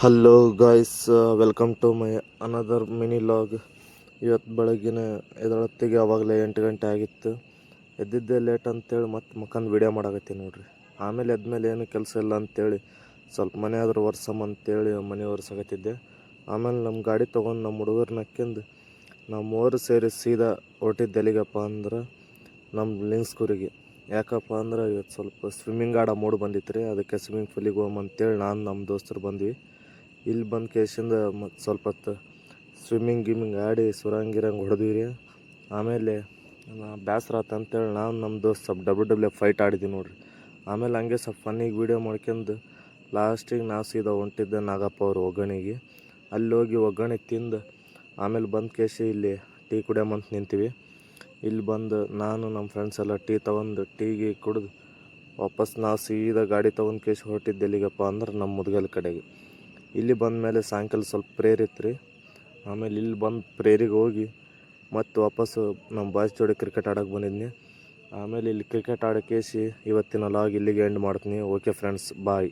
Hello guys, welcome to my another mini log. ಇವತ್ತು ಬೆಳಗ್ಗಿನ ಎದಳತ್ತಿಗೆ ಆವಾಗಲೇ 8 ಗಂಟೆ ಆಗಿತ್ತು. ಎದ್ದಿದ್ದೆ ಲೇಟ್ ಅಂತೇಳಿ ಮತ್ತೆ ಮುಖಂದು ವಿಡಿಯೋ ಮಾಡಾಕತ್ತೀನಿ ನೋಡ್ರಿ. ಆಮೇಲೆ ಎದ್ಮೇಲೆ ಏನು ಕೆಲಸ ಇಲ್ಲ ಅಂತೇಳಿ ಸ್ವಲ್ಪ ಮನೆ ಆದರೂ ಅಂತೇಳಿ ಮನೆ ಒರೆಸಾಕತ್ತಿದ್ದೆ. ಆಮೇಲೆ ನಮ್ಮ ಗಾಡಿ ತೊಗೊಂಡು ನಮ್ಮ ಹುಡುಗರು ನಕ್ಕಿಂದು ನಾವು ಮೂವರು ಸೇರಿ ಸೀದಾ ಹೊರಟಿದ್ದೆ ಎಲ್ಲಿಗಪ್ಪ ಅಂದ್ರೆ ನಮ್ಮ ಲಿಂಗ್ಸ್ಕೂರಿಗೆ. ಯಾಕಪ್ಪ ಅಂದ್ರೆ ಇವತ್ತು ಸ್ವಲ್ಪ ಸ್ವಿಮ್ಮಿಂಗ್ ಆಡೋ ಮೂಡ್ ಬಂದಿತ್ತು ರೀ. ಅದಕ್ಕೆ ಸ್ವಿಮ್ಮಿಂಗ್ ಪೂಲಿಗೆ ಹೋಗಂತೇಳಿ ನಾನು ನಮ್ಮ ದೋಸ್ತರು ಬಂದ್ವಿ. ಇಲ್ಲಿ ಬಂದು ಕೇಸಿಂದ ಮತ್ತು ಸ್ವಲ್ಪ ಹೊತ್ತು ಸ್ವಿಮ್ಮಿಂಗ್ ಆಡಿ ಸುರಂಗಿರಂಗೆ ಹೊಡೆದ್ವಿ ರೀ. ಆಮೇಲೆ ಬೇಸರ ಆತು ಅಂತೇಳಿ ನಾವು ನಮ್ಮ ದೋಸ್ತ್ ಸ್ವಲ್ಪ ಡಬ್ಲ್ಯೂ ಫೈಟ್ ಆಡಿದ್ವಿ ನೋಡ್ರಿ. ಆಮೇಲೆ ಹಂಗೆ ಸ್ವಲ್ಪ ಫನ್ನಿಗೆ ವೀಡಿಯೋ ಮಾಡ್ಕೊಂಡು ಲಾಸ್ಟಿಗೆ ನಾವು ಸೀದಾ ಹೊಂಟಿದ್ದೆ ನಾಗಪ್ಪ ಅವ್ರ ಒಗ್ಗರಣೆಗೆ. ಅಲ್ಲಿ ಹೋಗಿ ಒಗ್ಗರಣೆ ತಿಂದು ಆಮೇಲೆ ಬಂದು ಕೇಸಿ ಇಲ್ಲಿ ಟೀ ಕುಡಿಯೋಮಂತ ನಿಂತೀವಿ. ಇಲ್ಲಿ ಬಂದು ನಾನು ನಮ್ಮ ಫ್ರೆಂಡ್ಸ್ ಎಲ್ಲ ಟೀ ತೊಗೊಂಡು ಟೀಗೆ ಕುಡಿದು ವಾಪಸ್ ನಾವು ಸೀದಾ ಗಾಡಿ ತೊಗೊಂಡು ಕೇಸಿ ಹೊರಟಿದ್ದೆ ಎಲ್ಲಿಗಪ್ಪ ಅಂದ್ರೆ ನಮ್ಮ ಮುದ್ಗಲ್ ಕಡೆಗೆ. ಇಲ್ಲಿ ಬಂದ ಮೇಲೆ ಸಾಯಂಕಾಲ ಸ್ವಲ್ಪ ಪ್ರೇಯರ್ ಇತ್ತು ರೀ. ಆಮೇಲೆ ಇಲ್ಲಿ ಬಂದು ಪ್ರೇಯರಿಗೆ ಹೋಗಿ ಮತ್ತು ವಾಪಸ್ಸು ನಮ್ಮ ಬಾಯ್ಸ್ ಜೋಡಿ ಕ್ರಿಕೆಟ್ ಆಡೋಕೆ ಬಂದಿದ್ನಿ. ಆಮೇಲೆ ಇಲ್ಲಿ ಕ್ರಿಕೆಟ್ ಆಡೋಕೇಸಿ ಇವತ್ತಿನ ಲಾಗ್ ಇಲ್ಲಿಗೆ ಎಂಡ್ ಮಾಡ್ತೀನಿ. ಓಕೆ ಫ್ರೆಂಡ್ಸ್, ಬಾಯ್.